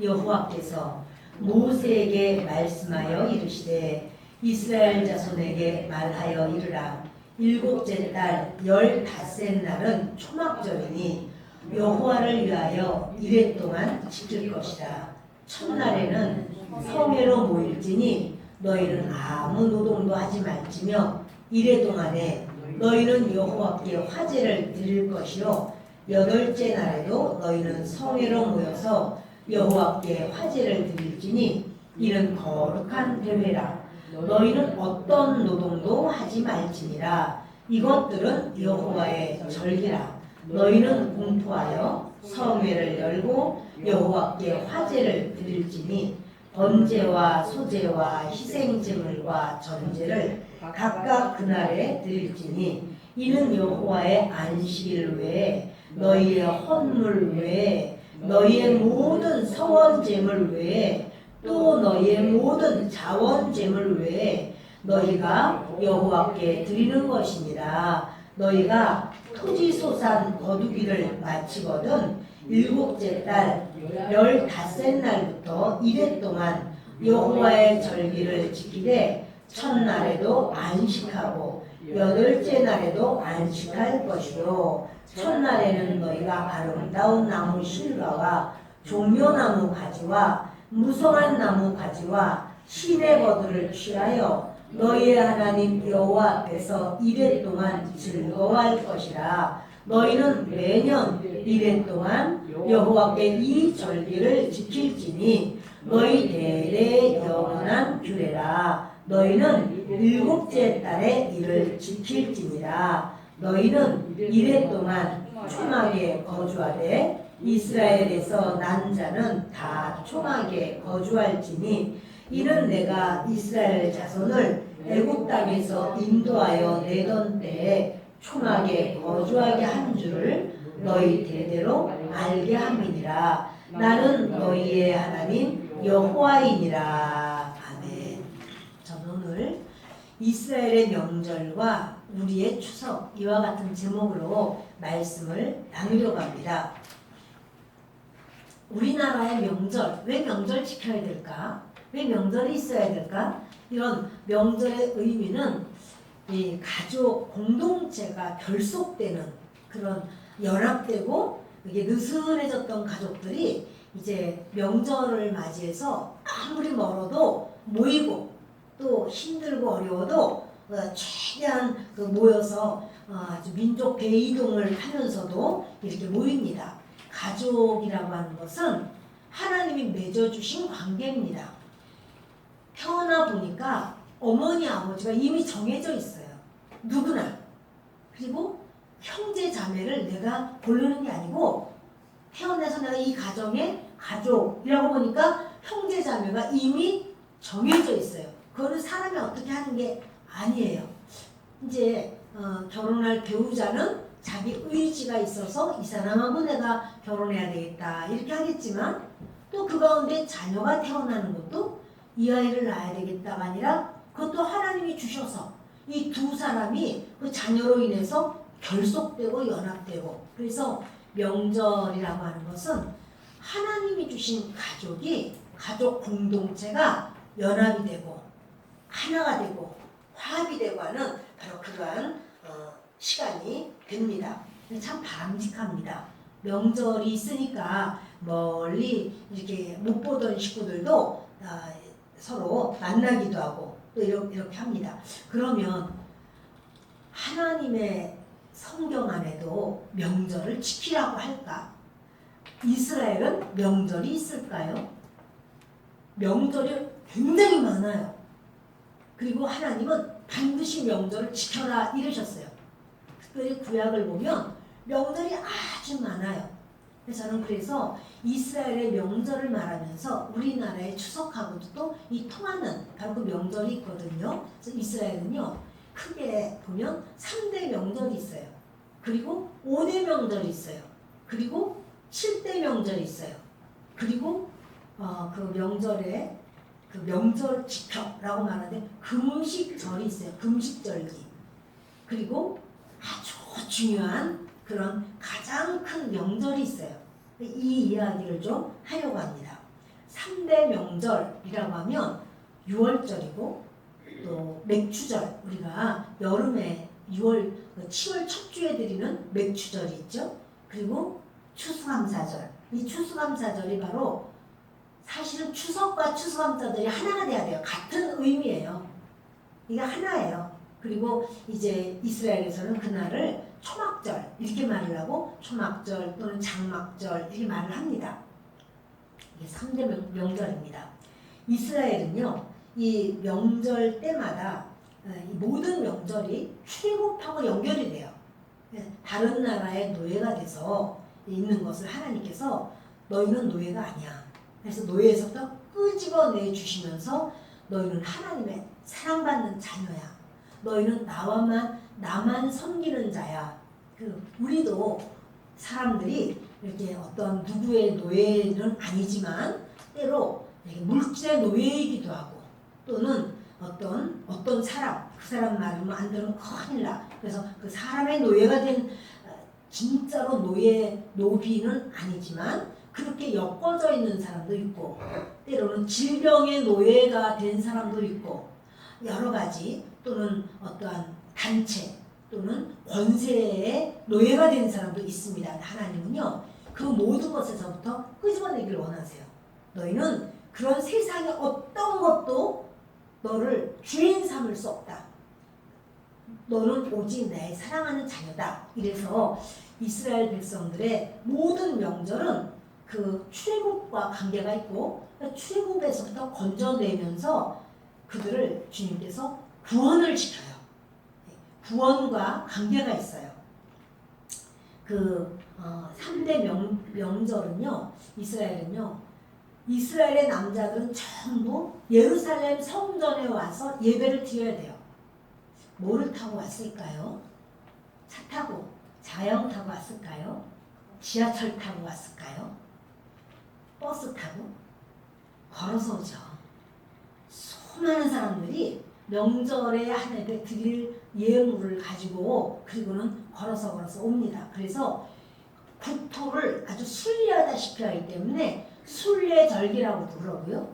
여호와께서 모세에게 말씀하여 이르시되 이스라엘 자손에게 말하여 이르라. 일곱째 달 15째 날은 초막절이니 여호와를 위하여 이레 동안 지킬 것이다. 첫날에는 성회로 모일지니 너희는 아무 노동도 하지 말지며 이레 동안에 너희는 여호와께 화제를 드릴 것이요 여덟째 날에도 너희는 성회로 모여서 여호와께 화제를 드릴지니 이는 거룩한 대회라. 너희는 어떤 노동도 하지 말지니라. 이것들은 여호와의 절기라. 너희는 공포하여 성회를 열고 여호와께 화제를 드릴지니 번제와 소제와 희생제물과 전제를 각각 그날에 드릴지니 이는 여호와의 안식일 외에 너희의 헌물 외에 너희의 모든 성원제물 외에 또 너희의 모든 자원제물 외에 너희가 여호와께 드리는 것이니라. 너희가 토지소산 거두기를 마치거든 일곱째 달 15째 날부터 이레 동안 여호와의 절기를 지키되 첫날에도 안식하고 여덟째 날에도 안식할 것이요 첫날에는 너희가 아름다운 나무 실과와 종려나무 가지와 무성한 나무 가지와 신의 거두를 취하여 너희의 하나님 여호와 앞에서 이레 동안 즐거워할 것이라. 너희는 매년 이레 동안 여호와께 이 절기를 지킬지니 너희 대대 영원한 규례라. 너희는 일곱째 달에 이를 지킬지니라. 너희는 이레 동안 초막에 거주하되 이스라엘에서 난 자는 다 초막에 거주할지니 이는 내가 이스라엘 자손을 애굽 땅에서 인도하여 내던 때에 초막에 거주하게 한 줄을 너희 대대로 알게 함이니라. 나는 너희의 하나님 여호와이니라. 아멘. 저는 오늘 이스라엘의 명절과 우리의 추석 이와 같은 제목으로 말씀을 나누려고 합니다. 우리나라의 명절, 왜 명절 지켜야 될까? 왜 명절이 있어야 될까? 이런 명절의 의미는 이 가족 공동체가 결속되는 그런 연합되고 이게 느슨해졌던 가족들이 이제 명절을 맞이해서 아무리 멀어도 모이고 또 힘들고 어려워도 최대한 모여서 아주 민족 대이동을 하면서도 이렇게 모입니다. 가족이라고 하는 것은 하나님이 맺어주신 관계입니다. 태어나 보니까 어머니 아버지가 이미 정해져 있어요. 누구나. 그리고 형제 자매를 내가 고르는 게 아니고 태어나서 내가 이 가정의 가족이라고 보니까 형제 자매가 이미 정해져 있어요. 그거는 사람이 어떻게 하는 게 아니에요. 이제 결혼할 배우자는 자기 의지가 있어서 이 사람하고 내가 결혼해야 되겠다 이렇게 하겠지만 또 그 가운데 자녀가 태어나는 것도 이 아이를 낳아야 되겠다가 아니라 그것도 하나님이 주셔서 이 두 사람이 그 자녀로 인해서 결속되고 연합되고 그래서 명절이라고 하는 것은 하나님이 주신 가족이 가족 공동체가 연합이 되고 하나가 되고 화합이 되고 하는 바로 그러한 시간이 됩니다. 참 바람직합니다. 명절이 있으니까 멀리 이렇게 못 보던 식구들도 서로 만나기도 하고 또 이렇게 합니다. 그러면 하나님의 성경 안에도 명절을 지키라고 할까? 이스라엘은 명절이 있을까요? 명절이 굉장히 많아요. 그리고 하나님은 반드시 명절을 지켜라 이러셨어요. 특별히 구약을 보면 명절이 아주 많아요. 저는 그래서 이스라엘의 명절을 말하면서 우리나라의 추석하고도 또 이 통하는 바로 그 명절이 있거든요. 그래서 이스라엘은요 크게 보면 3대 명절이 있어요. 그리고 5대 명절이 있어요. 그리고 7대 명절이 있어요. 그리고 그 명절에 그 명절 지켜라고 말하는데 금식절이 있어요. 금식절기. 그리고 아주 중요한 그런 가장 큰 명절이 있어요. 이 이야기를 좀 하려고 합니다. 3대 명절이라고 하면 6월절이고 또 맥추절, 우리가 여름에 7월 첫 주에 드리는 맥추절이 있죠. 그리고 추수감사절. 이 추수감사절이 바로 사실은 추석과 추수감사절이 하나가 돼야 돼요. 같은 의미예요. 이게 하나예요. 그리고 이제 이스라엘에서는 그날을 초막절 이렇게 말을 하고 초막절 또는 장막절 이렇게 말을 합니다. 이게 3대 명절입니다. 이스라엘은요, 이 명절 때마다 이 모든 명절이 출애굽하고 연결이 돼요. 다른 나라의 노예가 돼서 있는 것을 하나님께서 너희는 노예가 아니야. 그래서 노예에서부터 끄집어내 주시면서 너희는 하나님의 사랑받는 자녀야. 너희는 나만 섬기는 자야. 우리도 사람들이 이렇게 어떤 누구의 노예는 아니지만 때로 물질의 노예이기도 하고 또는 어떤 사람, 그 사람 말을 안 들으면 큰일 나. 그래서 그 사람의 노예가 된 진짜로 노비는 아니지만 그렇게 엮어져 있는 사람도 있고 때로는 질병의 노예가 된 사람도 있고 여러 가지 또는 어떠한 단체 또는 권세의 노예가 된 사람도 있습니다. 하나님은요, 그 모든 것에서부터 끄집어내기를 원하세요. 너희는 그런 세상의 어떤 것도 너를 주인 삼을 수 없다. 너는 오직 내 사랑하는 자녀다. 이래서 이스라엘 백성들의 모든 명절은 그 출애굽과 관계가 있고 출애굽에서부터 건져내면서 그들을 주님께서 구원을 시켜요. 구원과 관계가 있어요. 3대 명절은요, 이스라엘의 남자들은 전부 예루살렘 성전에 와서 예배를 드려야 돼요. 뭐를 타고 왔을까요? 차 타고, 자영 타고 왔을까요? 지하철 타고 왔을까요? 버스 타고? 걸어서 오죠. 수많은 사람들이 명절에 하나님께 드릴 예물을 가지고 그리고는 걸어서 옵니다. 그래서 국토를 아주 순례하다시피 하기 때문에 순례절기라고도 그러고요.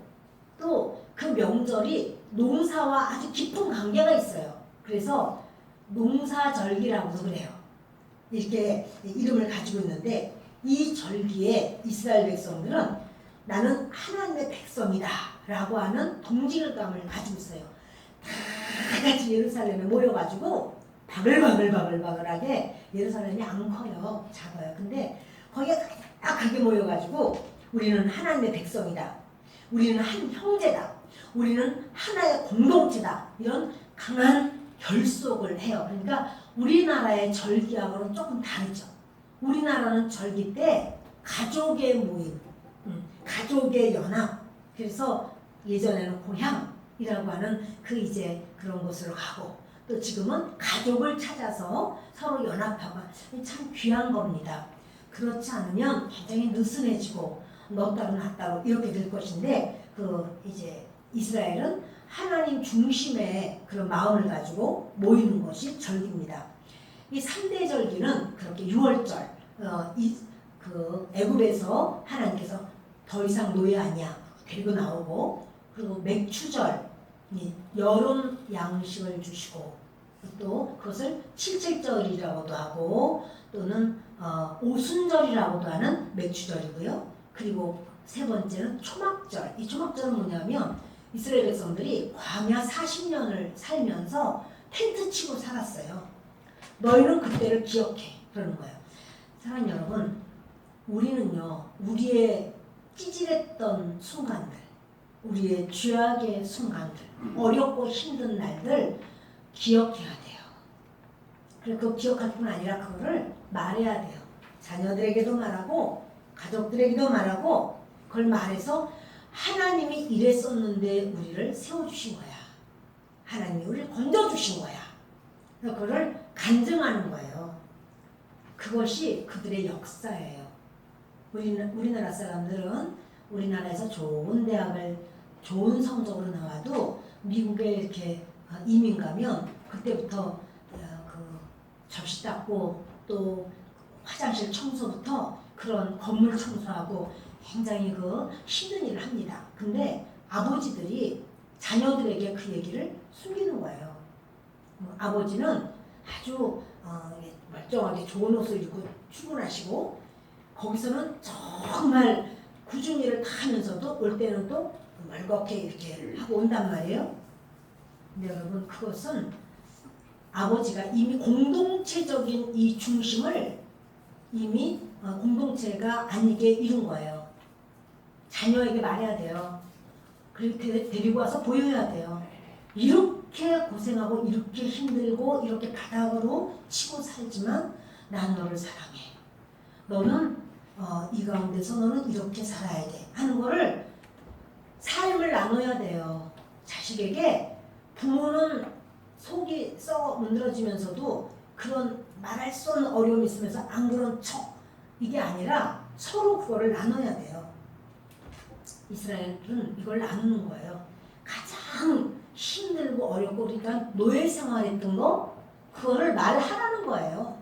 또 그 명절이 농사와 아주 깊은 관계가 있어요. 그래서 농사절기라고도 그래요. 이렇게 이름을 가지고 있는데 이 절기에 이스라엘 백성들은 나는 하나님의 백성이다 라고 하는 동질감을 가지고 있어요. 다 같이 예루살렘에 모여가지고 바글바글하게, 예루살렘이 안 커요. 작아요. 근데 거기에 딱하게 모여가지고 우리는 하나님의 백성이다. 우리는 한 형제다. 우리는 하나의 공동체다. 이런 강한 결속을 해요. 그러니까 우리나라의 절기하고는 조금 다르죠. 우리나라는 절기 때 가족의 모임, 가족의 연합, 그래서 예전에는 고향이라고 하는 그런 곳으로 가고 또 지금은 가족을 찾아서 서로 연합하고 참 귀한 겁니다. 그렇지 않으면 굉장히 느슨해지고 너 따로 나 따로 이렇게 될 것인데 이제 이스라엘은 하나님 중심의 그런 마음을 가지고 모이는 것이 절기입니다. 이 3대 절기는 그렇게 6월절, 애굽에서 하나님께서 더 이상 노예 아니야 데리고 나오고, 그리고 맥추절, 여름 양식을 주시고, 또 그것을 칠칠절이라고도 하고 또는 오순절이라고도 하는 맥추절이고요. 그리고 세 번째는 초막절. 이 초막절은 뭐냐면 이스라엘 백성들이 광야 40년을 살면서 텐트 치고 살았어요. 너희는 그때를 기억해. 그러는 거예요. 사랑하는 여러분, 우리는요, 우리의 찌질했던 순간들, 우리의 죄악의 순간들, 어렵고 힘든 날들 기억해야 돼요. 그리고 그 기억할 뿐 아니라 그거를 말해야 돼요. 자녀들에게도 말하고 가족들에게도 말하고 그걸 말해서 하나님이 이랬었는데 우리를 세워주신 거야. 하나님이 우리를 건져주신 거야. 그거를 간증하는 거예요. 그것이 그들의 역사예요. 우리나라 사람들은 우리나라에서 좋은 대학을 좋은 성적으로 나와도 미국에 이렇게 이민 가면 그때부터 접시 닦고 또 화장실 청소부터 그런 건물 청소하고 굉장히 그 힘든 일을 합니다. 근데 아버지들이 자녀들에게 그 얘기를 숨기는 거예요. 아버지는 아주 멀쩡하게 좋은 옷을 입고 출근하시고 거기서는 정말 꾸준히 일을 다 하면서도 올 때는 또 멀겋게 이렇게 하고 온단 말이에요. 근데 여러분 그것은 아버지가 이미 공동체적인 이 중심을 이미 공동체가 아니게 이룬 거예요. 자녀에게 말해야 돼요. 그리고 데리고 와서 보여야 돼요. 이렇게 고생하고 이렇게 힘들고 이렇게 바닥으로 치고 살지만 난 너를 사랑해. 너는 이 가운데서 너는 이렇게 살아야 돼 하는 거를 삶을 나눠야 돼요. 자식에게 부모는 속이 썩어 문드러지면서도 그런 말할 수 없는 어려움이 있으면서 안 그런 척 이게 아니라 서로 그거를 나눠야 돼요. 이스라엘은 이걸 나누는 거예요. 가장 힘들고 어렵고 그러니까 노예 생활했던 거 그거를 말하라는 거예요.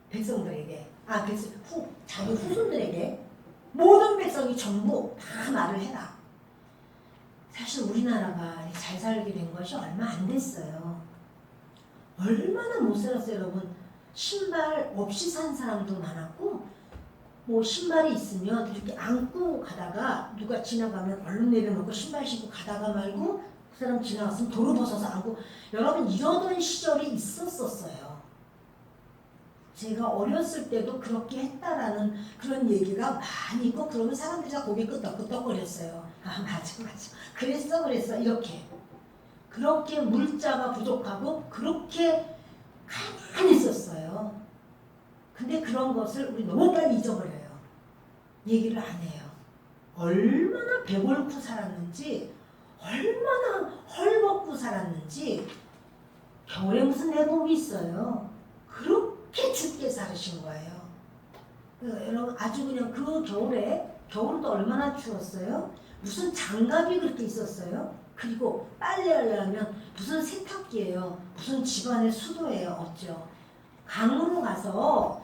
백성들에게 그래서 자기 후손들에게 모든 백성이 전부 다 말을 해라. 사실 우리나라가 잘 살게 된 것이 얼마 안 됐어요. 얼마나 못 살았어요, 여러분. 신발 없이 산 사람도 많았고 뭐 신발이 있으면 이렇게 안고 가다가 누가 지나가면 얼른 내려놓고 신발 신고 가다가 말고 그 사람 지나갔으면 도로 벗어서 안고 여러분 이러던 시절이 있었어요. 제가 어렸을 때도 그렇게 했다라는 그런 얘기가 많이 있고 그러면 사람들이 다 고개 끄덕끄덕거렸어요. 맞아. 그랬어 이렇게. 그렇게 물자가 부족하고 그렇게 가난했었어요. 근데 그런 것을 우리 너무 빨리 잊어버려요. 얘기를 안 해요. 얼마나 배고프고 살았는지 얼마나 헐벗고 살았는지 겨울에 무슨 내복이 있어요. 그렇게 춥게 살으신 거예요. 여러분 아주 그냥 그 겨울도 얼마나 추웠어요. 무슨 장갑이 그렇게 있었어요. 그리고 빨래하려면 무슨 세탁기예요. 무슨 집안의 수도예요. 없죠. 강으로 가서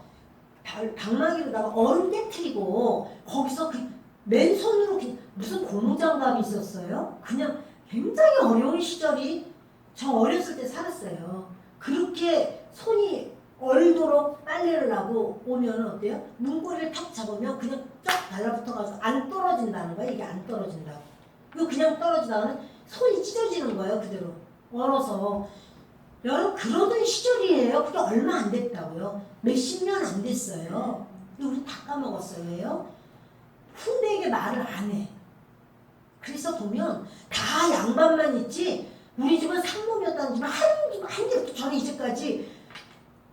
방망이로다가 얼음 깨트리고 거기서 그 맨손으로 무슨 고무장갑이 있었어요. 그냥 굉장히 어려운 시절이 저 어렸을 때 살았어요. 그렇게 손이 얼도록 빨래를 하고 오면 어때요? 문고리를 탁 잡으면 그냥 쫙 달라붙어가지고 안 떨어진다는 거예요. 이게 안 떨어진다고. 이거 그냥 떨어지다가는 손이 찢어지는 거예요. 그대로 얼어서. 여러분 그러던 시절이에요. 그게 얼마 안 됐다고요. 몇십 년 안 됐어요. 근데 우리 다 까먹었어요. 왜요? 후대에게 말을 안 해. 그래서 보면 다 양반만 있지 우리 집은 상놈이었다는 집은 한 집도 저는 이제까지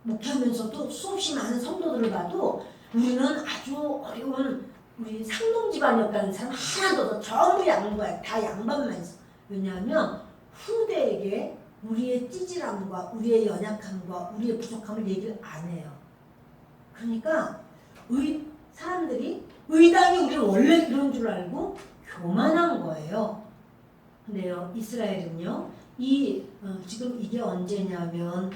목회하면서도 수없이 많은 성도들을 봐도 우리는 아주 어려운 우리 상놈 집안이었다는 사람 하나도 전부 양반, 다 양반만 있어. 왜냐하면 후대에게 우리의 찌질함과 우리의 연약함과 우리의 부족함을 얘기를 안 해요. 그러니까 사람들이 의당이 우리는 원래 이런 줄 알고 교만한 거예요. 근데요 이스라엘은요 지금 이게 언제냐면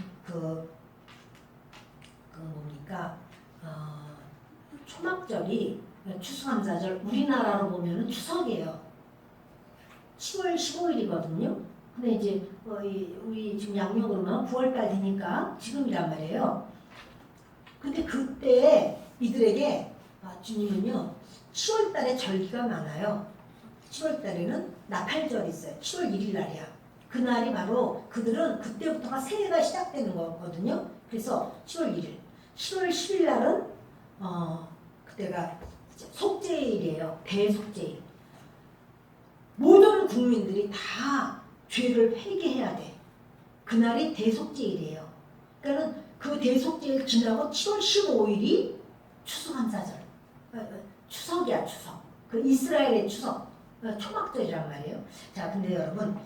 뭡니까 초막절이 추수감사절 우리나라로 보면은 추석이에요. 10월 15일이거든요. 근데 이제 우리 지금 양력으로는 9월달 되니까 지금이란 말이에요. 근데 그때 이들에게 주님은요 10월달에 절기가 많아요. 10월달에는 나팔절이 있어요. 10월 1일 날이야. 그날이 바로 그들은 그때부터가 새해가 시작되는 거거든요. 그래서 10월 1일, 10월 10일 날은 그때가 속죄일이에요. 대속죄일. 모든 국민들이 다 죄를 회개해야 돼. 그날이 대속죄일이에요. 그러니까 그 대속죄일 지나고 7월 15일이 추수감사절. 추석이야 추석. 그 이스라엘의 추석. 초막절이란 말이에요. 자, 근데 여러분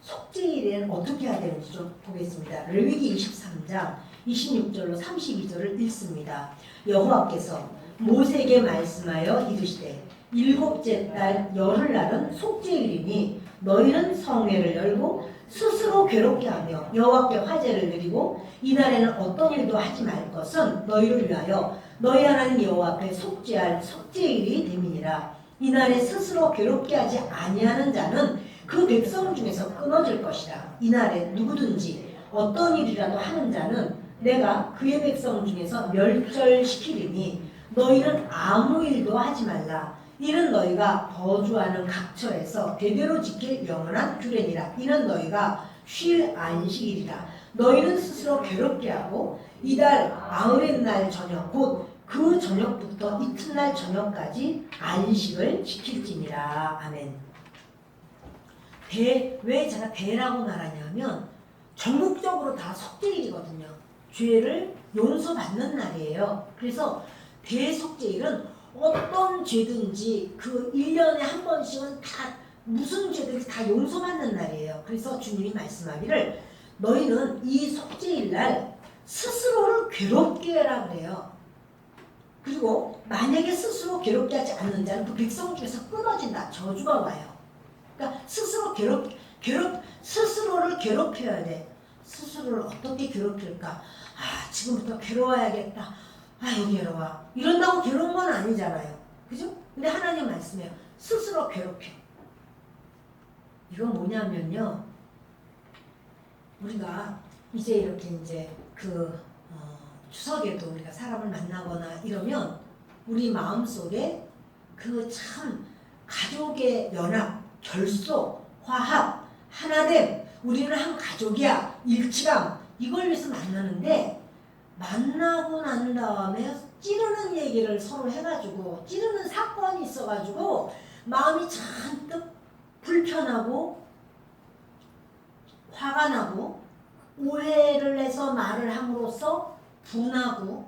속죄일에는 어떻게 해야 되는지 좀 보겠습니다. 레위기 23장 26절로 32절을 읽습니다. 여호와께서 모세에게 말씀하여 이르시되 일곱째 달 열흘날은 속죄일이니 너희는 성회를 열고 스스로 괴롭게 하며 여호와께 화제를 드리고 이날에는 어떤 일도 하지 말 것은 너희를 위하여 너희 하나님 여호와 앞에 속죄할 속죄일이 됨이니라. 이날에 스스로 괴롭게 하지 아니하는 자는 그 백성 중에서 끊어질 것이라. 이날에 누구든지 어떤 일이라도 하는 자는 내가 그의 백성 중에서 멸절시키리니 너희는 아무 일도 하지 말라. 이는 너희가 거주하는 각처에서 대대로 지킬 영원한 규례니라. 이는 너희가 쉴 안식일이라. 너희는 스스로 괴롭게 하고 이달 아흐렛 날 저녁 곧 그 저녁부터 이튿날 저녁까지 안식을 지킬지니라. 아멘. 왜 제가 대라고 말하냐면 전국적으로 다 속죄일이거든요. 죄를 용서받는 날이에요. 그래서 대속죄일은 어떤 죄든지 그 1년에 한 번씩은 다 무슨 죄든지 다 용서받는 날이에요. 그래서 주님이 말씀하기를 너희는 이 속죄일 날 스스로를 괴롭게 해라 그래요. 그리고 만약에 스스로 괴롭게 하지 않는 자는 그 백성 중에서 끊어진다. 저주가 와요. 그러니까 스스로를 괴롭혀야 돼. 스스로를 어떻게 괴롭힐까? 아, 지금부터 괴로워야겠다. 아, 여기 괴로워. 이런다고 괴로운 건 아니잖아요. 그죠? 근데 하나님 말씀해요. 스스로 괴롭혀. 이건 뭐냐면요. 우리가 이제 이렇게 이제 추석에도 우리가 사람을 만나거나 이러면 우리 마음속에 그 참 가족의 연합, 결속, 화합, 하나됨, 우리는 한 가족이야, 일치감, 이걸 위해서 만나는데 만나고 난 다음에 찌르는 얘기를 서로 해가지고 찌르는 사건이 있어가지고 마음이 잔뜩 불편하고 화가 나고 오해를 해서 말을 함으로써 분하고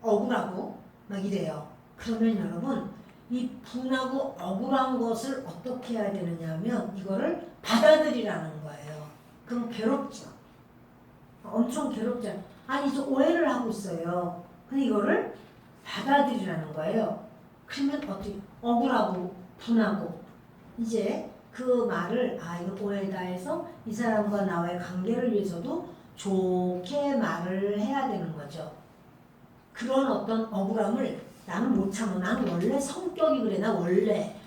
억울하고 막 이래요. 그러면 여러분 이 분하고 억울한 것을 어떻게 해야 되느냐 하면 이거를 받아들이라는 거예요. 그럼 괴롭죠. 엄청 괴롭잖아요. 아니 저 오해를 하고 있어요. 근데 이거를 받아들이라는 거예요. 그러면 어떻게 억울하고 분하고 이제 그 말을 이거 오해다 해서 이 사람과 나와의 관계를 위해서도 좋게 말을 해야 되는 거죠. 그런 어떤 억울함을 나는 못 참아. 나는 원래 성격이 그래.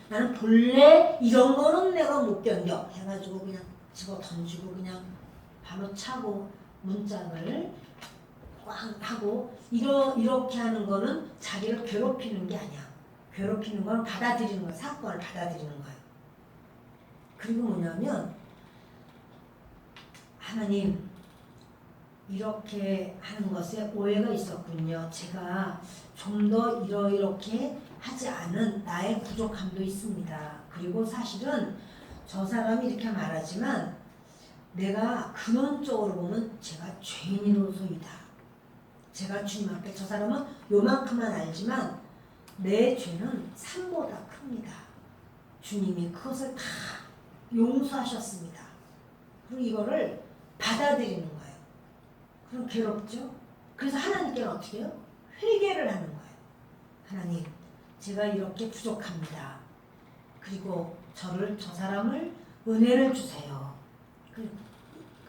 나는 본래 이런 거는 내가 못 견뎌. 해가지고 그냥 집어 던지고 그냥 바로 차고 문짝을 꽝 하고 이렇게 하는 거는 자기를 괴롭히는 게 아니야. 괴롭히는 건 받아들이는 거야. 사건을 받아들이는 거야. 그리고 뭐냐면 하나님 이렇게 하는 것에 오해가 있었군요. 제가 좀 더 이렇게 하지 않은 나의 부족함도 있습니다. 그리고 사실은 저 사람이 이렇게 말하지만 내가 근원적으로 보면 제가 죄인으로서이다. 제가 주님 앞에 저 사람은 요만큼만 알지만 내 죄는 산보다 큽니다. 주님이 그것을 다 용서하셨습니다. 그리고 이거를 받아들이는 거예요. 그럼 괴롭죠? 그래서 하나님께는 어떻게 해요? 회개를 하는 거예요. 하나님, 제가 이렇게 부족합니다. 그리고 저 사람을 은혜를 주세요.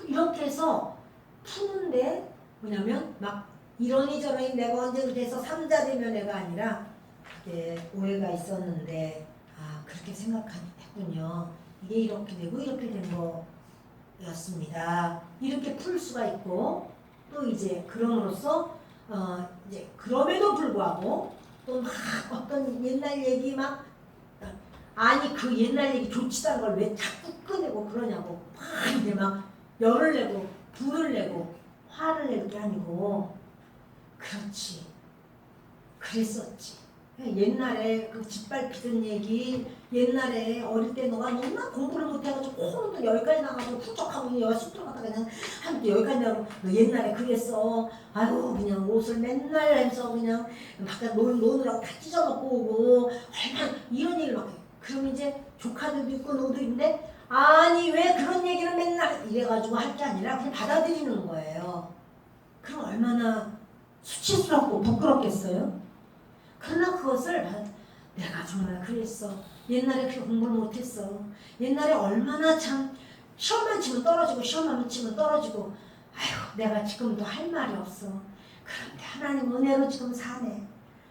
이렇게 해서 푸는데 뭐냐면 막 이러니 저러니 내가 언제 그래서 삼자대면회가 아니라 그게 오해가 있었는데 그렇게 생각했군요. 이게 이렇게 되고 이렇게 된 거였습니다. 이렇게 풀 수가 있고 또 이제 그럼으로써 이제 그럼에도 불구하고 또 막 어떤 옛날 얘기 막 아니 그 옛날 얘기 좋지도 않은 걸 왜 자꾸 꺼내고 그러냐고 막 이제 막 열을 내고 불을 내고 화를 낼 게 아니고 그렇지 그랬었지. 옛날에 그 짓밟히던 얘기 옛날에 어릴 때 너가 너무나 공부를 못해가지고 코로도 여기까지 나가서 훌쩍하고 여기 쑥 들어갔다가 그냥 한 여기까지 나가고 너 옛날에 그랬어. 아유 그냥 옷을 맨날 해서 그냥 바깥 노느라고 다 찢어먹고 오고 얼마나 이런 얘기를 막 해. 그럼 이제 조카들도 있고 너도 있는데 아니 왜 그런 얘기를 맨날 이래가지고 할 게 아니라 그냥 받아들이는 거예요. 그럼 얼마나 수치스럽고 부끄럽겠어요? 그러나 그것을 내가 정말 그랬어. 옛날에 그렇게 공부를 못했어. 옛날에 얼마나 참 시험만 치면 떨어지고 시험만 치면 떨어지고 아휴 내가 지금도 할 말이 없어. 그런데 하나님 은혜로 지금 사네.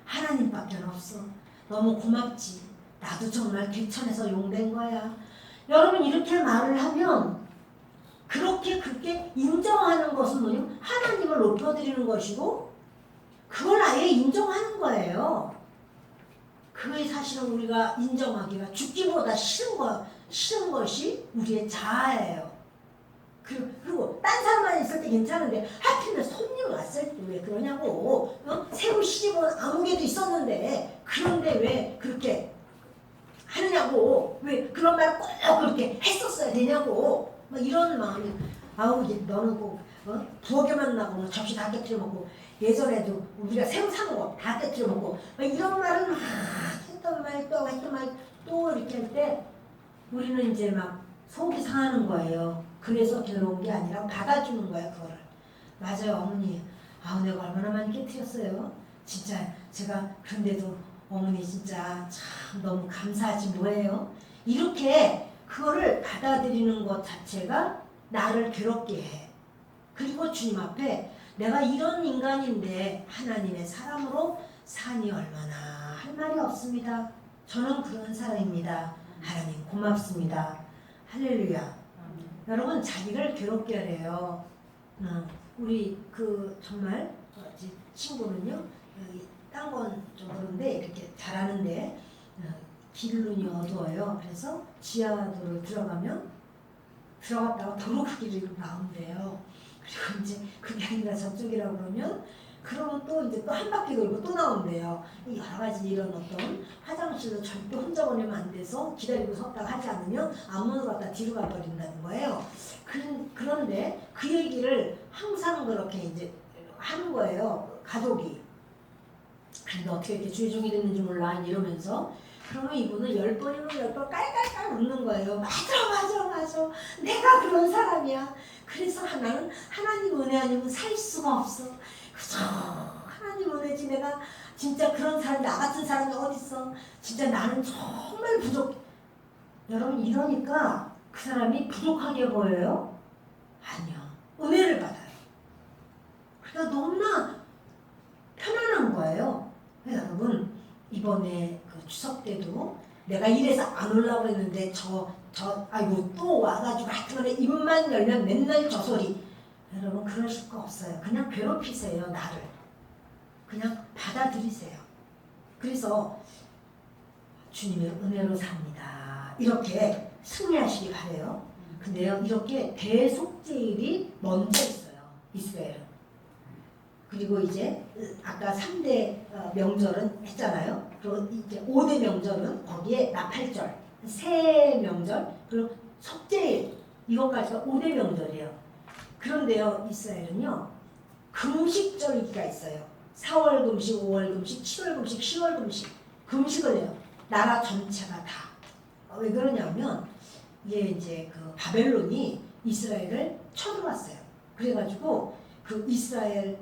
하나님밖에 없어. 너무 고맙지. 나도 정말 개천에서 용된 거야. 여러분 이렇게 말을 하면 그렇게 인정하는 것은 뭐냐면 하나님을 높여드리는 것이고 그걸 아예 인정하는 거예요. 그게 사실은 우리가 인정하기가 죽기보다 싫은 것이 우리의 자아예요. 그리고 딴 사람만 있을 때 괜찮은데 하필 손님 왔을 때 왜 그러냐고. 새로 시집온 아무개도 있었는데 그런데 왜 그렇게 하느냐고. 왜 그런 말 꼭 그렇게 했었어야 되냐고. 막 이런 마음이 아우 너는 꼭 부엌에만 나고 뭐 접시 다 깨뜨려 먹고 예전에도 우리가 새우 사 먹어 다 깨뜨려 먹고 막 이런 말을 막 했던 말 또 이렇게 할 때 우리는 이제 막 속이 상하는 거예요. 그래서 괴로운 게 아니라 받아주는 거야 그거를. 맞아요 어머니. 아우 내가 얼마나 많이 깨뜨렸어요. 진짜 제가 그런데도 어머니 진짜 참 너무 감사하지 뭐예요. 이렇게 그거를 받아들이는 것 자체가 나를 괴롭게 해. 그리고 주님 앞에 내가 이런 인간인데 하나님의 사람으로 사니 얼마나 할 말이 없습니다. 저는 그런 사람입니다. 하나님 고맙습니다. 할렐루야. 여러분 자기를 괴롭게 하래요. 우리 그 정말 친구는요 딴 건 좀 그런데 이렇게 잘하는데 길눈이 어두워요. 그래서 지하도로 들어갔다가 도로 크기를 나온대요. 그리고 이제 그게 아니라 저쪽이라고 그러면 또 이제 또 한 바퀴 돌고 또 나온대요. 여러 가지 이런 어떤 화장실도 절대 혼자 보내면 안 돼서 기다리고 섰다가 하지 않으면 앞문으로 갔다 뒤로 가버린다는 거예요. 그런데 그 얘기를 항상 그렇게 이제 하는 거예요. 가족이. 근데 어떻게 이렇게 주의종이 됐는지 몰라 이러면서 그러면 이분은 10번이면 10번 깔깔깔 웃는 거예요. 맞아. 내가 그런 사람이야. 그래서 나는 하나님 은혜 아니면 살 수가 없어. 그죠? 하나님 은혜지. 내가 진짜 그런 사람, 나 같은 사람이 어딨어. 진짜 나는 정말 부족. 여러분 이러니까 그 사람이 부족하게 보여요? 아니요. 은혜를 받아요. 그러니까 너무나 편안한 거예요. 여러분 이번에 그 추석 때도 내가 이래서 안 오려고 했는데 아이고 또 와가지고 하여튼간에 입만 열면 맨날 저 소리. 여러분 그러실 거 없어요. 그냥 괴롭히세요. 나를. 그냥 받아들이세요. 그래서 주님의 은혜로 삽니다. 이렇게 승리하시기 바래요. 근데요 이렇게 대속죄일이 먼저 있어요. 이스라엘은. 그리고 이제 아까 3대 명절은 했잖아요. 그리고 이제 5대 명절은 거기에 나팔절, 새 명절, 그리고 속죄일 이것까지가 5대 명절이에요. 그런데요 이스라엘은요 금식절기가 있어요. 4월 금식, 5월 금식, 7월 금식, 10월 금식 금식을 해요. 나라 전체가 다. 왜 그러냐면 이게 이제 그 바벨론이 이스라엘을 쳐들어왔어요. 그래가지고 그 이스라엘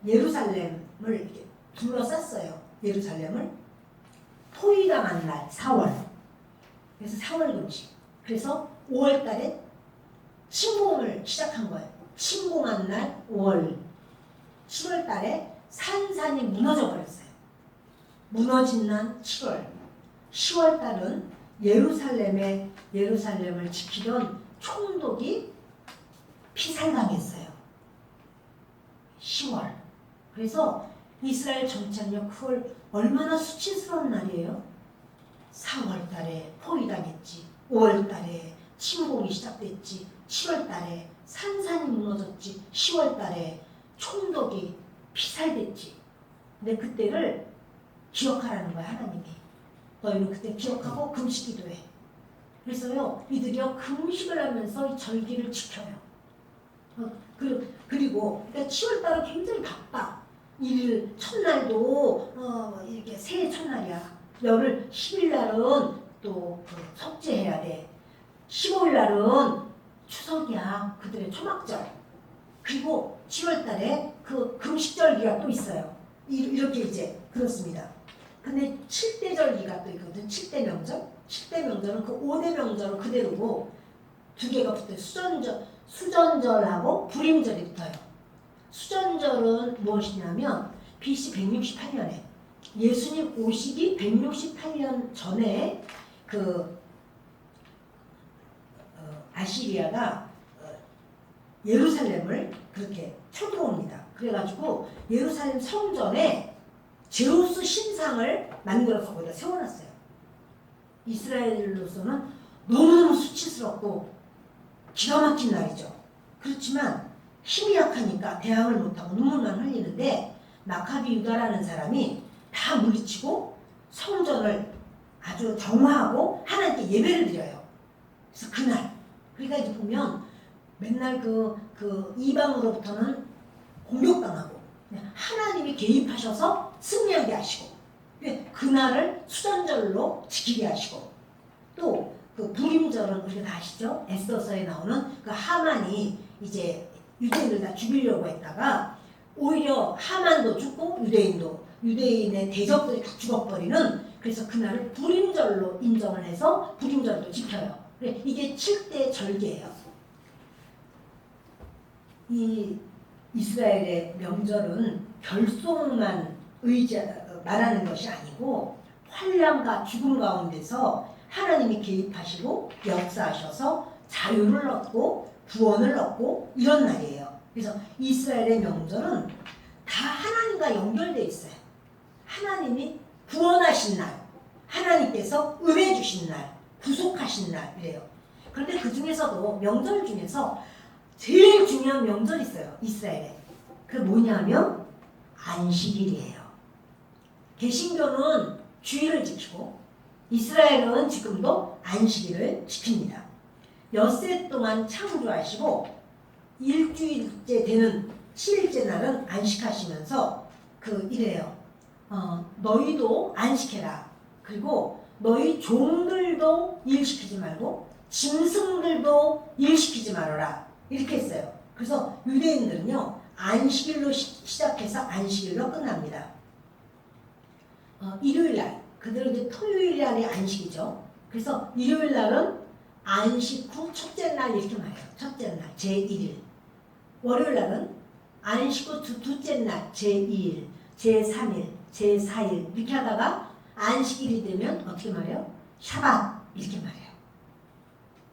예루살렘을 이렇게 둘러쌌어요. 예루살렘을 포위당한 날 4월. 그래서 4월 금식. 그래서 5월 달에 침공을 시작한 거예요. 침공한 날 5월. 7월 달에 산산이 무너져 버렸어요. 무너진 날 7월. 10월 달은 예루살렘을 지키던 총독이 피살당했어요. 10월. 그래서 이스라엘 전체는요, 그걸 얼마나 수치스러운 날이에요. 4월 달에 포위당했지. 5월 달에 침공이 시작됐지. 7월 달에 산산이 무너졌지. 10월 달에 총독이 피살됐지. 근데 그때를 기억하라는 거야, 하나님이. 너희는 그때 기억하고 금식기도 해. 그래서요, 이들이요, 금식을 하면서 이 절기를 지켜요. 그리고 그러니까 7월달은 굉장히 바빠. 일 첫날도 이렇게 새해 첫날이야. 열흘 10일날은 또 속죄해야 돼. 15일날은 추석이야. 그들의 초막절. 그리고 7월달에 그 금식절기가 또 있어요. 이렇게 이제 그렇습니다. 근데 7대 절기가 또 있거든. 7대 명절. 7대 명절은 그 5대 명절은 그대로고 두 개가 붙어요. 수전절하고 불임절이 붙어요. 수전절은 무엇이냐면 BC 168년에 예수님 오시기 168년 전에 그 아시리아가 예루살렘을 그렇게 쳐들어옵니다. 그래가지고 예루살렘 성전에 제우스 신상을 만들어서 거기다 세워놨어요. 이스라엘로서는 너무너무 수치스럽고 기가 막힌 날이죠. 그렇지만 힘이 약하니까 대항을 못하고 눈물만 흘리는데 마카비 유다라는 사람이 다 물리치고 성전을 아주 정화하고 하나님께 예배를 드려요. 그래서 그날 그러니까 이제 보면 맨날 그 이방으로부터는 공격당하고 하나님이 개입하셔서 승리하게 하시고 그날을 수전절로 지키게 하시고 또 그 불임절은 우리가 다 아시죠? 에스더서에 나오는 그 하만이 이제 유대인들 다 죽이려고 했다가 오히려 하만도 죽고 유대인의 대적들이 다 죽어버리는 그래서 그날을 불임절로 인정을 해서 불임절도 지켜요. 이게 7대 절기예요. 이 이스라엘의 명절은 결속만 말하는 것이 아니고 환난과 죽음 가운데서 하나님이 개입하시고 역사하셔서 자유를 얻고 구원을 얻고 이런 날이에요. 그래서 이스라엘의 명절은 다 하나님과 연결되어 있어요. 하나님이 구원하신 날, 하나님께서 은혜 주신 날, 구속하신 날 이래요. 그런데 그 중에서도 명절 중에서 제일 중요한 명절이 있어요. 이스라엘에. 그게 뭐냐면 안식일이에요. 개신교는 주일을 지키고 이스라엘은 지금도 안식일을 지킵니다. 엿새 동안 창조하시고 일주일째 되는 7일째 날은 안식하시면서 이래요. 너희도 안식해라. 그리고 너희 종들도 일시키지 말고 짐승들도 일시키지 말아라. 이렇게 했어요. 그래서 유대인들은요. 안식일로 시작해서 안식일로 끝납니다. 일요일날 그들은 이제 토요일 날이 안식이죠. 그래서 일요일 날은 안식 후 첫째 날 이렇게 말해요. 첫째 날 제1일. 월요일 날은 안식 후 둘째 날 제2일, 제3일, 제4일 이렇게 하다가 안식일이 되면 어떻게 말해요? 샤밧 이렇게 말해요.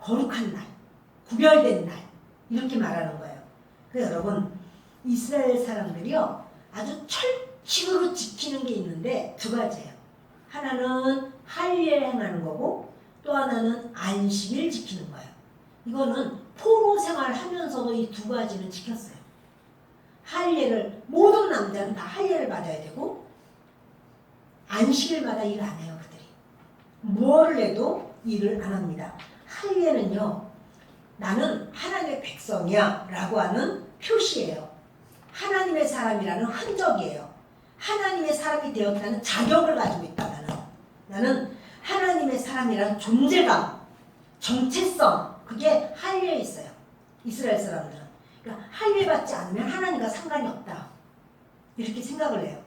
거룩한 날, 구별된 날 이렇게 말하는 거예요. 그래서 여러분 이스라엘 사람들이요 아주 철칙으로 지키는 게 있는데 두 가지예요. 하나는 할례 행하는 거고 또 하나는 안식일 지키는 거예요. 이거는 포로 생활하면서도 이 두 가지는 지켰어요. 할례를 모든 남자는 다 할례를 받아야 되고 안식일마다 일 안 해요. 그들이. 뭐를 해도 일을 안 합니다. 할례는요. 나는 하나님의 백성이야 라고 하는 표시예요. 하나님의 사람이라는 흔적이에요. 하나님의 사람이 되었다는 자격을 가지고 있다. 나는 하나님의 사람이라는 존재감, 정체성 그게 할례에 있어요. 이스라엘 사람들은. 그러니까 할례 받지 않으면 하나님과 상관이 없다. 이렇게 생각을 해요.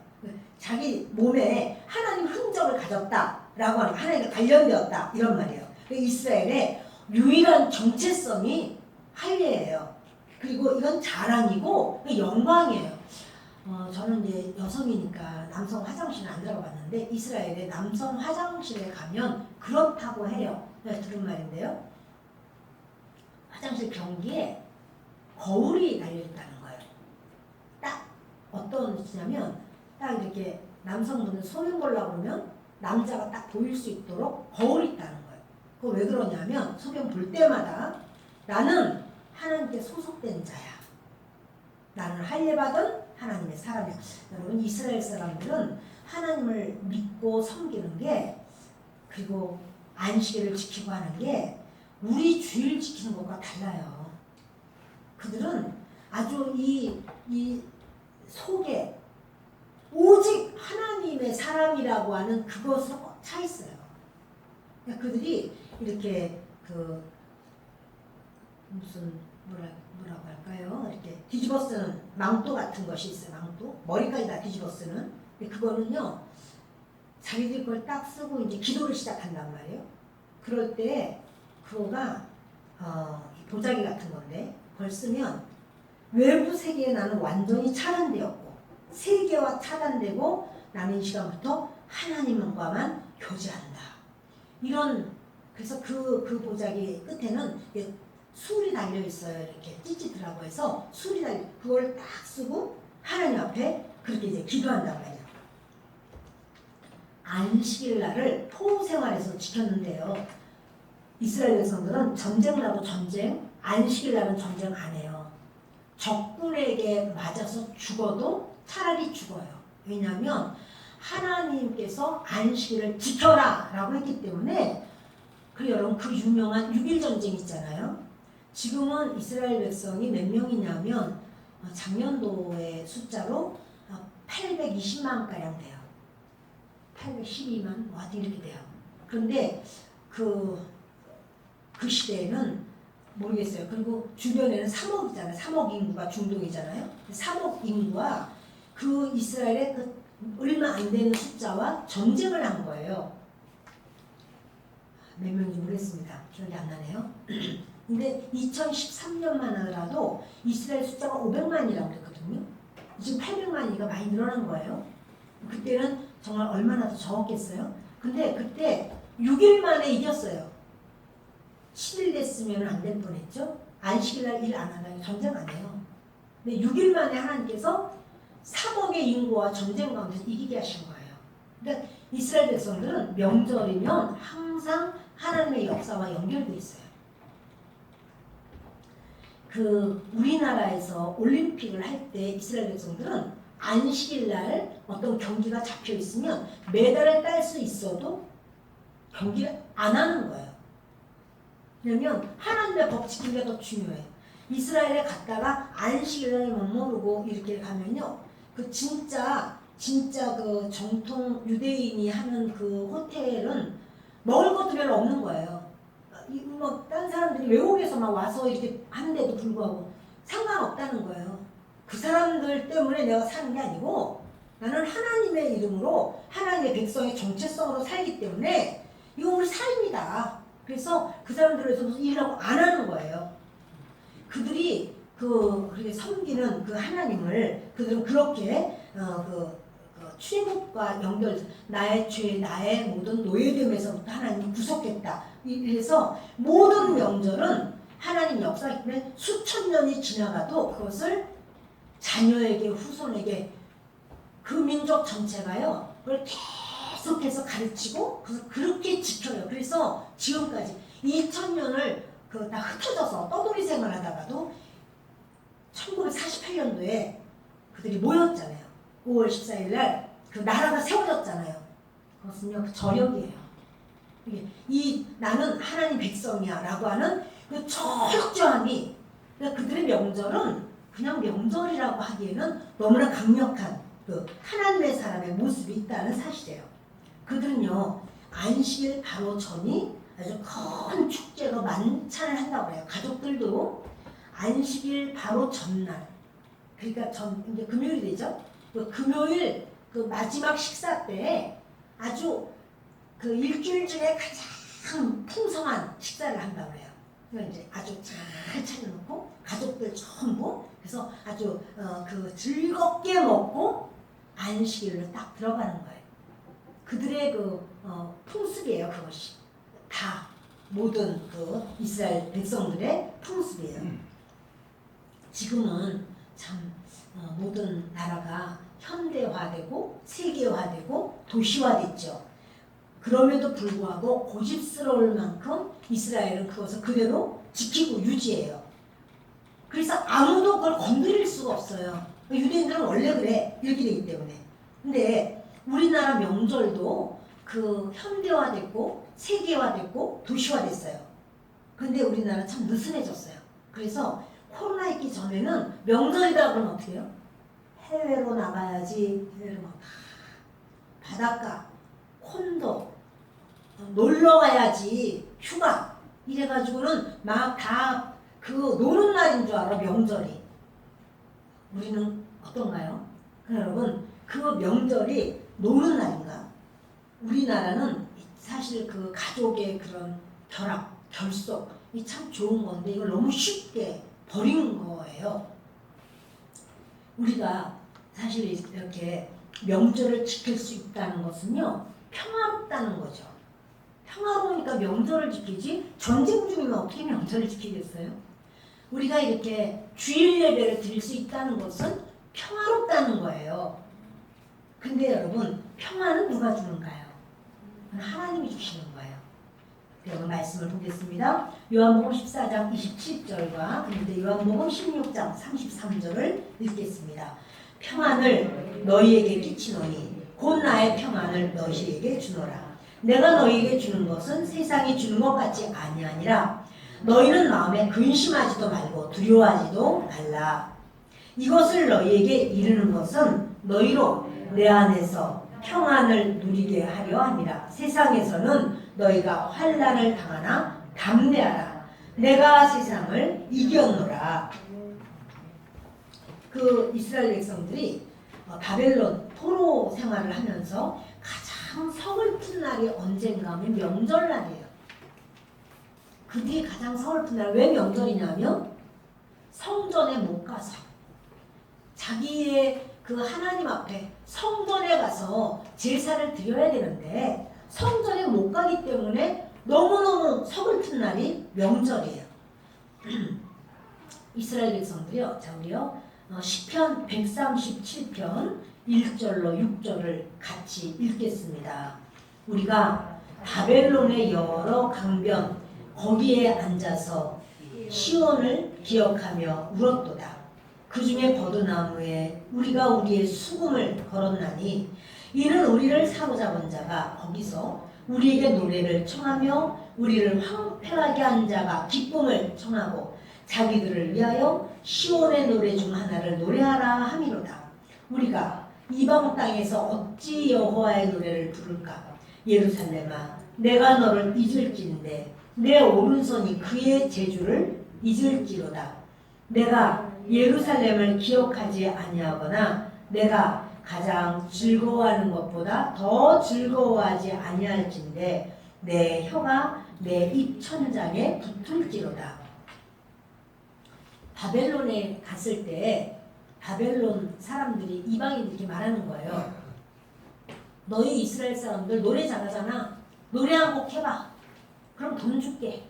자기 몸에 하나님 흔적을 가졌다라고 하는 하나님과 관련되었다 이런 말이에요. 이스라엘의 유일한 정체성이 할례예요. 그리고 이건 자랑이고 영광이에요. 저는 이제 여성이니까 남성 화장실은 안 들어봤는데 이스라엘의 남성 화장실에 가면 그렇다고 해요. 들은 말인데요. 화장실 변기에 거울이 달려있다는 거예요. 딱 어떤 위치냐면 딱 이렇게 남성분들 소변 보려고 그러면 남자가 딱 보일 수 있도록 거울이 있다는 거예요. 그거 왜 그러냐면 소변 볼 때마다 나는 하나님께 소속된 자야. 나는 할례받은 하나님의 사람이야. 여러분 이스라엘 사람들은 하나님을 믿고 섬기는 게 그리고 안식일을 지키고 하는 게 우리 주일 지키는 것과 달라요. 그들은 아주 이 속에 오직 하나님의 사람이라고 하는 그것으로 꽉 차 있어요. 그러니까 그들이 이렇게 뭐라고 할까요? 이렇게 뒤집어 쓰는 망토 같은 것이 있어요. 망토 머리까지 다 뒤집어 쓰는. 근데 그거는요 자기들 걸 딱 쓰고 이제 기도를 시작한단 말이에요. 그럴 때 그거가 도자기 같은 건데 그걸 쓰면 외부 세계에 나는 완전히 차단되었고 세계와 차단되고 나는 이 시간부터 하나님과만 교제한다. 이런 그래서 그 보자기 끝에는 술이 달려 있어요. 이렇게 찌찌더라고 해서 술이 달려 그걸 딱 쓰고 하나님 앞에 그렇게 이제 기도한단 말이에요. 안식일 날을 포로 생활에서 지켰는데요. 이스라엘 백성들은 전쟁 나도 전쟁, 안식일 날은 전쟁 안 해요. 적군에게 맞아서 죽어도 차라리 죽어요. 왜냐하면 하나님께서 안식일을 지켜라 라고 했기 때문에. 그리고 여러분 그 유명한 6.1 전쟁 있잖아요. 지금은 이스라엘 백성이 몇 명이냐면 작년도의 숫자로 820만가량 돼요. 812만 어디 이렇게 돼요. 그런데 그 시대에는 모르겠어요. 그리고 주변에는 3억이잖아요. 3억 인구가 중동이잖아요. 3억 인구와 그 이스라엘의 그 얼마 안 되는 숫자와 전쟁을 한 거예요. 몇 명인지 모르겠습니다. 기억이 안 나네요. 근데 2013년만 하더라도 이스라엘 숫자가 500만이라고 그랬거든요. 지금 800만이가 많이 늘어난 거예요. 그때는 정말 얼마나 더 적었겠어요. 근데 그때 6일 만에 이겼어요. 10일 됐으면 안 될 뻔했죠. 안식일날 일 안 한다고 전쟁 안 해요. 근데 6일 만에 하나님께서 3억의 인구와 전쟁 가운데서 이기게 하신 거예요. 그러니까 이스라엘 백성들은 명절이면 항상 하나님의 역사와 연결돼 있어요. 우리나라에서 올림픽을 할 때 이스라엘 백성들은 안식일 날 어떤 경기가 잡혀 있으면 메달을 딸 수 있어도 경기를 안 하는 거예요. 왜냐면 하나님의 법 지키기가 더 중요해요. 이스라엘에 갔다가 안식일을 못 모르고 이렇게 가면요, 그 진짜 그 정통 유대인이 하는 그 호텔은 먹을 것도 별로 없는 거예요. 다른 사람들이 외국에서 막 와서 이렇게 하는데도 불구하고 상관없다는 거예요. 그 사람들 때문에 내가 사는 게 아니고 나는 하나님의 이름으로 하나님의 백성의 정체성으로 살기 때문에 이건 우리 삶이다. 그래서 그 사람들을 위해서 무슨 일을 하고 안 하는 거예요. 그들이 그렇게 섬기는 그 하나님을 그들은 그렇게 출애굽과 연결, 나의 죄, 나의 모든 노예됨에서부터 하나님이 구속했다. 그래서 모든 명절은 하나님 역사이기 때문에 수천 년이 지나가도 그것을 자녀에게, 후손에게 그 민족 전체가요, 그걸 계속해서 가르치고 그렇게 지켜요. 그래서 지금까지 2000년을 다 흩어져서 떠돌이 생활하다가도 1948년도에 그들이 모였잖아요. 5월 14일 날 그 나라가 세워졌잖아요. 그것은요, 그 저력이에요. 나는 하나님 백성이야 라고 하는 그 철저함이, 그러니까 그들의 명절은 그냥 명절이라고 하기에는 너무나 강력한 그 하나님의 사람의 모습이 있다는 사실이에요. 그들은요, 안식일 바로 전이 아주 큰 축제로 만찬을 한다고 해요. 가족들도 안식일 바로 전날, 그러니까 이제 금요일이 되죠. 그 금요일 그 마지막 식사 때 아주 그 일주일 중에 가장 풍성한 식사를 한다고 해요. 이제 아주 잘 차려놓고 가족들 전부, 그래서 아주 그 즐겁게 먹고 안식일로 딱 들어가는 거예요. 그들의 풍습이에요. 그것이 다 모든 그 이스라엘 백성들의 풍습이에요. 지금은 참 모든 나라가 현대화되고 세계화되고 도시화됐죠. 그럼에도 불구하고 고집스러울 만큼 이스라엘은 그것을 그대로 지키고 유지해요. 그래서 아무도 그걸 건드릴 수가 없어요. 유대인들은 원래 그래, 이렇게 되기 때문에. 근데 우리나라 명절도 그 현대화됐고 세계화됐고 도시화됐어요. 근데 우리나라 참 느슨해졌어요. 그래서 코로나 있기 전에는 명절이다 그러면 어떻게 해요? 해외로 나가야지. 해외로 막 바닷가, 콘도, 놀러 가야지, 휴가 이래가지고는 막 다 그 노는 날인 줄 알아, 명절이. 우리는 어떤가요? 여러분, 그 명절이 노는 날인가? 우리나라는 사실 그 가족의 그런 결합, 결속이 참 좋은 건데 이걸 너무 쉽게 버린 거예요. 우리가 사실 이렇게 명절을 지킬 수 있다는 것은요, 평화롭다는 거죠. 평화로우니까 명절을 지키지, 전쟁 중이면 어떻게 명절을 지키겠어요? 우리가 이렇게 주일 예배를 드릴 수 있다는 것은 평화롭다는 거예요. 근데 여러분, 평화는 누가 주는가요? 하나님이 주시는 거예요. 여러분 말씀을 보겠습니다. 요한복음 14장 27절과 그런데 요한복음 16장 33절을 읽겠습니다. 평안을 너희에게 끼치노니 곧 나의 평안을 너희에게 주노라. 내가 너희에게 주는 것은 세상이 주는 것 같이 아니하니라. 너희는 마음에 근심하지도 말고 두려워하지도 말라. 이것을 너희에게 이르는 것은 너희로 내 안에서 평안을 누리게 하려 함이라. 세상에서는 너희가 환난을 당하나 담대하라. 내가 세상을 이겼노라. 그 이스라엘 백성들이 바벨론 포로 생활을 하면서 가장 서글픈 날이 언젠가 하면 명절날이에요. 그 뒤에 가장 서글픈 날, 왜 명절이냐면 성전에 못 가서 자기의 그 하나님 앞에 성전에 가서 제사를 드려야 되는데 성전에 못 가기 때문에 너무너무 서글픈 날이 명절이에요. 이스라엘 백성들이요, 자 우리요 시편 137편 1절로 6절을 같이 읽겠습니다. 우리가 바벨론의 여러 강변 거기에 앉아서 시온을 기억하며 울었도다. 그 중에 버드나무에 우리가 우리의 수금을 걸었나니 이는 우리를 사로잡은 자가 거기서 우리에게 노래를 청하며 우리를 황폐하게 한 자가 기쁨을 청하고 자기들을 위하여 시온의 노래 중 하나를 노래하라 함이로다. 우리가 이방 땅에서 어찌 여호와의 노래를 부를까? 예루살렘아, 내가 너를 잊을진데 내 오른손이 그의 제주를 잊을지로다. 내가 예루살렘을 기억하지 아니하거나 내가 가장 즐거워하는 것보다 더 즐거워하지 아니할진데 내 혀가 내 입천장에 붙을지로다. 바벨론에 갔을 때 바벨론 사람들이 이방인들이 이렇게 말하는 거예요. 너희 이스라엘 사람들 노래 잘하잖아. 노래 한 곡 해봐. 그럼 돈 줄게.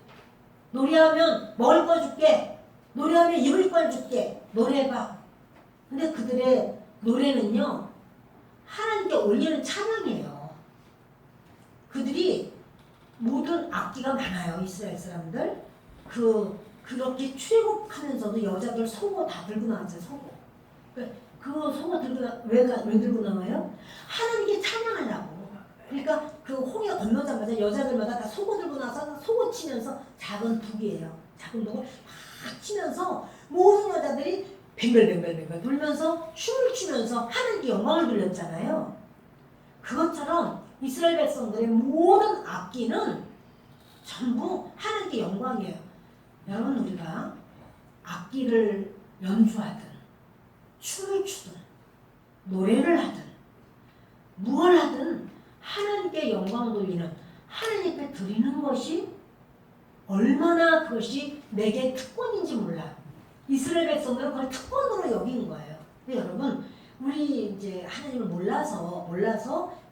노래하면 먹을 거 줄게. 노래하면 입을 걸 줄게. 노래해봐. 근데 그들의 노래는요, 하나님께 올리는 찬양이에요. 그들이 모든 악기가 많아요. 이스라엘 사람들. 그렇게 출애굽하면서도 여자들 속옷 다 들고 나왔어요. 속옷. 그 속옷 왜 들고 나와요? 하나님께 찬양하려고. 그러니까 그 홍해 건너자마자 여자들마다 다 속옷 들고 나서 속옷 치면서 작은 북이에요. 작은 북을 막 치면서 모든 여자들이 뱅글뱅글 돌면서 춤을 추면서 하나님께 영광을 돌렸잖아요. 그것처럼 이스라엘 백성들의 모든 악기는 전부 하나님께 영광이에요. 여러분, 우리가 악기를 연주하든 춤을 추든 노래를 하든 무엇을 하든 하나님께 영광 돌리는, 하나님께 드리는 것이 얼마나 그것이 내게 특권인지 몰라. 이스라엘 백성들은 그걸 특권으로 여긴 거예요. 근데 여러분, 우리 이제 하나님을 몰라서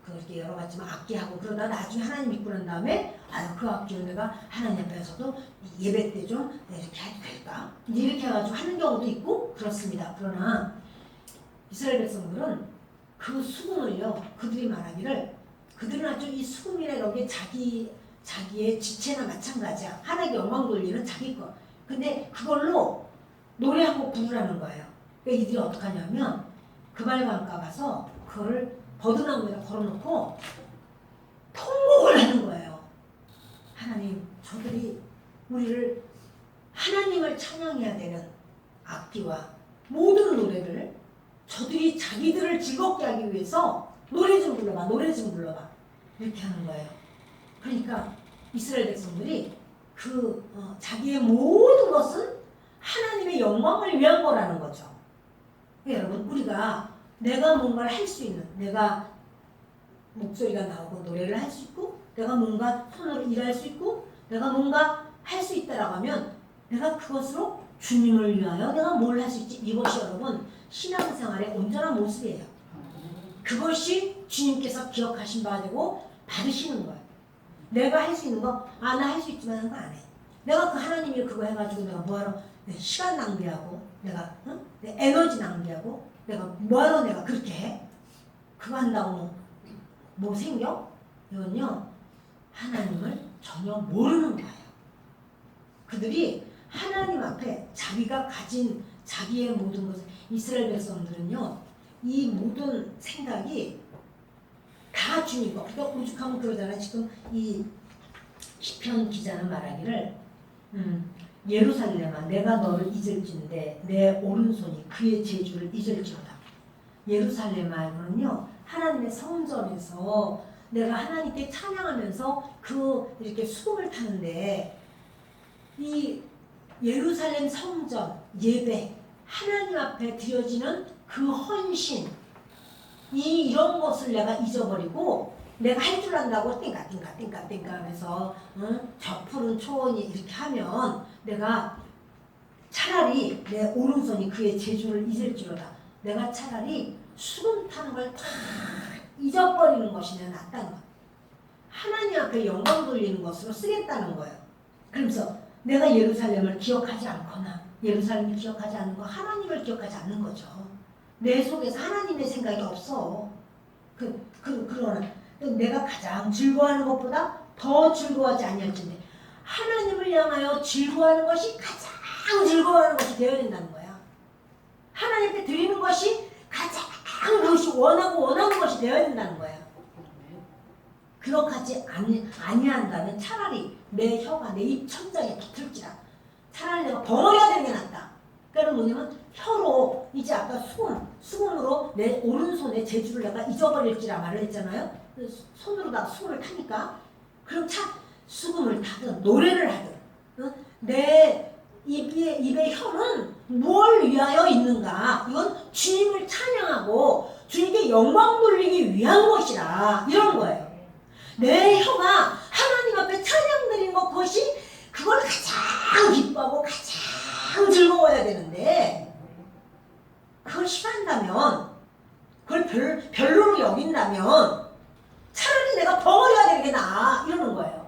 그렇게 여러 가지 악기하고 그러다 나중에 하나님 믿고 난 다음에 그 악기를 내가 하나님 앞에서도 예배 때 좀 이렇게 해도 될까? 이렇게 해가지고 하는 경우도 있고 그렇습니다. 그러나 이스라엘 백성들은 그 수금을요, 그들이 말하기를 그들은 아주 이 수금이나 이런 게 자기의 지체나 마찬가지야. 하나님께 영광 돌리는 자기 거. 근데 그걸로 노래 한 곡 부르라는 거예요. 그러니까 이들이 어떻게 하냐면 그발강가 가서 그거를 버드나무에다 걸어놓고 통곡을 하는 거예요. 하나님, 저들이 우리를 하나님을 찬양해야 되는 악기와 모든 노래를 저들이 자기들을 즐겁게 하기 위해서 노래 좀 불러봐, 노래 좀 불러봐, 이렇게 하는 거예요. 그러니까 이스라엘 백성들이 자기의 모든 것은 하나님의 영광을 위한 거라는 거죠. 여러분, 우리가 내가 뭔가를 할 수 있는, 내가 목소리가 나오고 노래를 할 수 있고, 내가 뭔가 손으로 일할 수 있고, 내가 뭔가 할 수 있다라고 하면 내가 그것으로 주님을 위하여 내가 뭘 할 수 있지? 이것이 여러분 신앙생활의 온전한 모습이에요. 그것이 주님께서 기억하신 바가 되고 받으시는 거예요. 내가 할 수 있는 거, 나 할 수 있지만 그거 안 해. 내가 그 하나님이 그거 해가지고 내가 뭐하러 내 시간 낭비하고 내가 내 에너지 낭비하고 내가 뭐하러 내가 그렇게 해? 그거 한다고 뭐 생겨? 이건요 하나님을 전혀 모르는 거예요. 그들이 하나님 앞에 자기가 가진 자기의 모든 것을 이스라엘 백성들은요 이 모든 생각이 다 주님 거. 그러니까 오죽하면 그러잖아요. 지금 이 시편 기자는 말하기를 예루살렘아 내가 너를 잊을진데 내 오른손이 그의 재주를 잊을지어다. 예루살렘아는요 하나님의 성전에서 내가 하나님께 찬양하면서 그 이렇게 수금을 타는데 이 예루살렘 성전 예배 하나님 앞에 드려지는 그 헌신 이런 것을 내가 잊어버리고 내가 할 줄 안다고 띵까 하면서 저 푸른 초원이 이렇게 하면 내가 차라리 내 오른손이 그의 재주를 잊을지로다. 내가 차라리 수금 타는 걸 다 잊어버리는 것이 내가 낫다는 거예요. 하나님 앞에 영광 돌리는 것으로 쓰겠다는 거예요. 그러면서 내가 예루살렘을 기억하지 않거나 예루살렘을 기억하지 않는 거 하나님을 기억하지 않는 거죠. 내 속에서 하나님의 생각이 없어. 그러나 내가 가장 즐거워하는 것보다 더 즐거워하지 아니할진데 하나님을 향하여 즐거워하는 것이 가장 즐거워하는 것이 되어야 된다는 거야. 하나님께 드리는 것이 가장 그것이 원하는 것이 되어야 된다는 거야. 그렇게 아니한다면 차라리 내 혀가 내 입 천장에 붙을지라 차라리 내가 벙어리가 되는 게 낫다. 그러니까 뭐냐면 혀로 이제 아까 수금으로 내 오른손의 재주를 내가 잊어버릴지라 말을 했잖아요. 손으로다가 수금을 타니까 그럼 수금을 타든 노래를 하든 내 입의 혀는 뭘 위하여 있는가? 이건 주님을 찬양하고 주님께 영광 돌리기 위한 것이라 이런 거예요. 내 혀가 하나님 앞에 찬양 드리는 것 그것이 그걸 가장 기뻐하고 가장 즐거워야 되는데 그걸 싫어한다면 그걸 별로로 여긴다면 차라리 내가 벙어리가 되는 게 나아 이러는 거예요.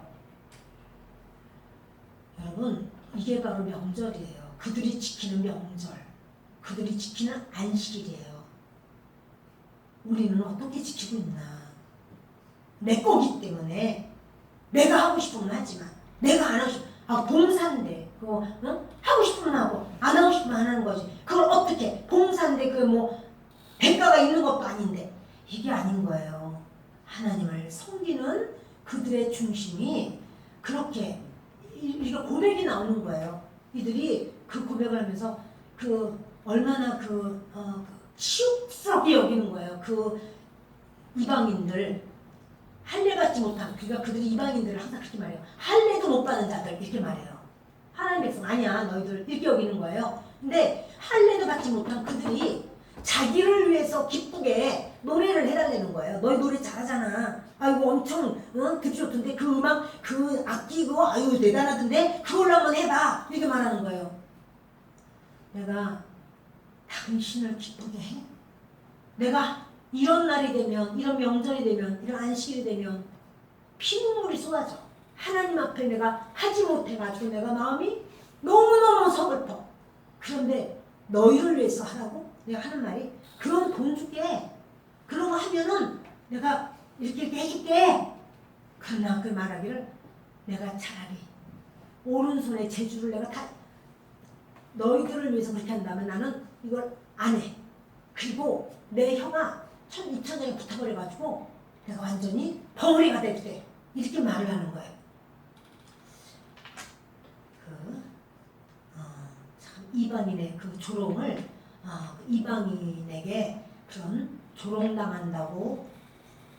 여러분 이게 바로 명절이에요. 그들이 지키는 명절 그들이 지키는 안식일이에요. 우리는 어떻게 지키고 있나? 내 거기 때문에 내가 하고 싶으면 하지만 내가 안 하고 싶으면 봉사인데 그거 하고 싶으면 하고 안 하고 싶으면 안 하는 거지. 그걸 어떻게 봉사인데 그 뭐 대가가 있는 것도 아닌데 이게 아닌 거예요. 하나님을 섬기는 그들의 중심이 그렇게 이거 고백이 나오는 거예요. 이들이 그 고백을 하면서 그 얼마나 치욕스럽게 여기는 거예요. 그 이방인들 할례 받지 못한 그러니까 그들이 이방인들을 항상 그렇게 말해요. 할례도 못 받는 자들 이렇게 말해요. 하나님 백성 아니야 너희들 이렇게 여기는 거예요. 근데 할례도 받지 못한 그들이 자기를 위해서 기쁘게 노래를 해달라는 거예요. 너희 노래 잘하잖아. 아이고 엄청 듣기 좋던데 그 음악 그 악기 그거 아유 대단하던데 그걸로 한번 해봐 이렇게 말하는 거예요. 내가 당신을 기쁘게 해? 내가 이런 날이 되면 이런 명절이 되면 이런 안식일이 되면 피눈물이 쏟아져. 하나님 앞에 내가 하지 못해가지고 내가 마음이 너무너무 서글퍼. 그런데 너희를 위해서 하라고? 내가 하는 말이 그럼 돈 줄게. 그런 거 하면은 내가 이렇게 해줄게. 그러나 그 말하기를 내가 차라리 오른손에 재주를 내가 다 너희들을 위해서 그렇게 한다면 나는 이걸 안 해. 그리고 내 혀가 입천장에 붙어버려가지고 내가 완전히 벙어리가 될 때 이렇게 말을 하는 거예요. 참 이방인의 그 조롱을 이방인에게 그런 조롱당한다고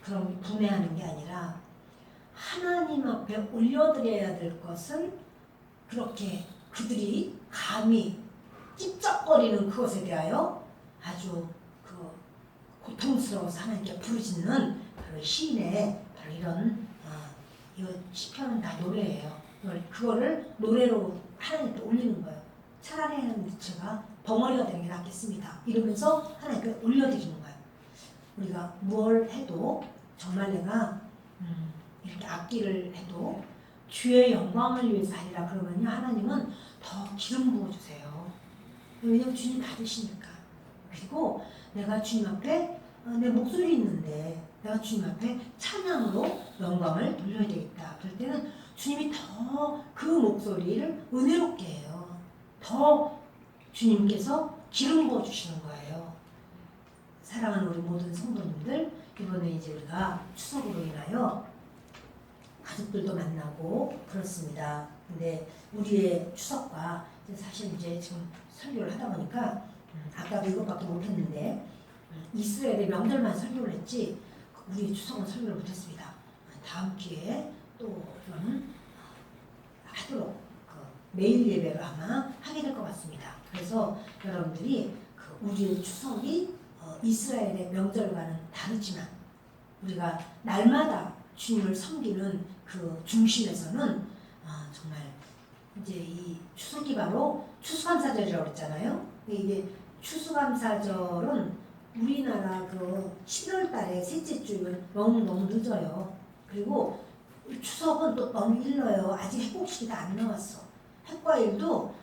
그런 분해하는 게 아니라 하나님 앞에 올려드려야 될 것을 그렇게 그들이 감히 찝쩍거리는 그것에 대하여 아주 고통스러워서 하나님께 부르짖는 바로 시인의 바로 이런 이거 시편은 다 노래예요. 그거를 노래로 하나님께 올리는 거예요. 차라리 하나님 제가 벙어리가 되는 게 낫겠습니다. 이러면서 하나님께 올려드리는 거예요. 우리가 뭘 해도 정말 내가 이렇게 악기를 해도 주의 영광을 위해서 하리라 그러면요 하나님은 더 기름 부어주세요. 왜냐면 주님 받으시니까. 그리고 내가 주님 앞에 내 목소리 있는데 내가 주님 앞에 찬양으로 영광을 돌려야 되겠다. 그럴 때는 주님이 더 그 목소리를 은혜롭게 해요. 더 주님께서 기름 부어주시는 거예요. 사랑하는 우리 모든 성도님들, 이번에 이제 우리가 추석으로 인하여 가족들도 만나고 그렇습니다. 근데 우리의 추석과 사실 이제 지금 설교를 하다 보니까 아까도 이것밖에 못했는데 이스라엘의 명절만 설교를 했지 우리 추석은 설교를 못했습니다. 다음 기회에 또 좀 하도록 매일 예배를 아마 하게 될 것 같습니다. 그래서 여러분들이 우리의 추석이 이스라엘의 명절과는 다르지만 우리가 날마다 주님을 섬기는 그 중심에서는 정말 이제 이 추석이 바로 추수감사절이라고 그랬잖아요. 이게 추수감사절은 우리나라 그 11월 달에 셋째 주면 너무 늦어요. 그리고 추석은 또 너무 일러요. 아직 핵곡식이 다 안 나왔어. 핵과일도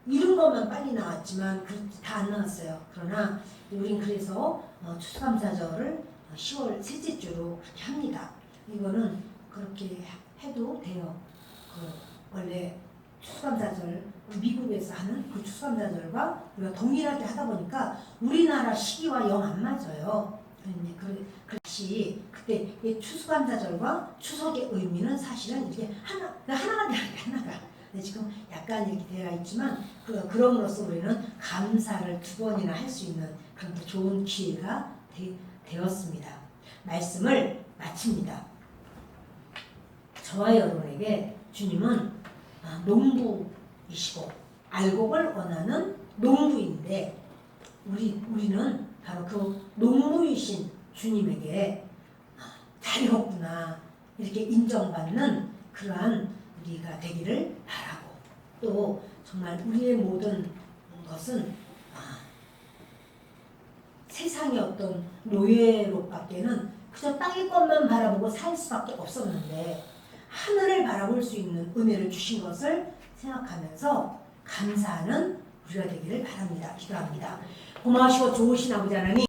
이른 것만 빨리 나왔지만 다 안 나왔어요. 그러나 우린 그래서 추수감사절을 10월 셋째 주로 그렇게 합니다. 이거는 그렇게 해도 돼요. 원래 추수감사절 미국에서 하는 그 추수감사절과 우리가 동일하게 하다 보니까 우리나라 시기와 영 안 맞아요. 그렇지 그때 추수감사절과 추석의 의미는 사실은 이게 하나가 되는 게 하나가. 지금 약간 이렇게 되어 있지만 그럼으로써 우리는 감사를 2번이나 할 수 있는 그런 좋은 기회가 되었습니다. 말씀을 마칩니다. 저와 여러분에게 주님은 농부이시고 알곡을 원하는 농부인데 우리는 바로 그 농부이신 주님에게 잘 익었구나 이렇게 인정받는 그러한 우리가 되기를 바라고 또 정말 우리의 모든 것은 세상의 어떤 노예로밖에는 그저 땅의 것만 바라보고 살 수밖에 없었는데 하늘을 바라볼 수 있는 은혜를 주신 것을 생각하면서 감사하는 우리가 되기를 바랍니다. 기도합니다. 고마우시고 좋으신 아버지 하나님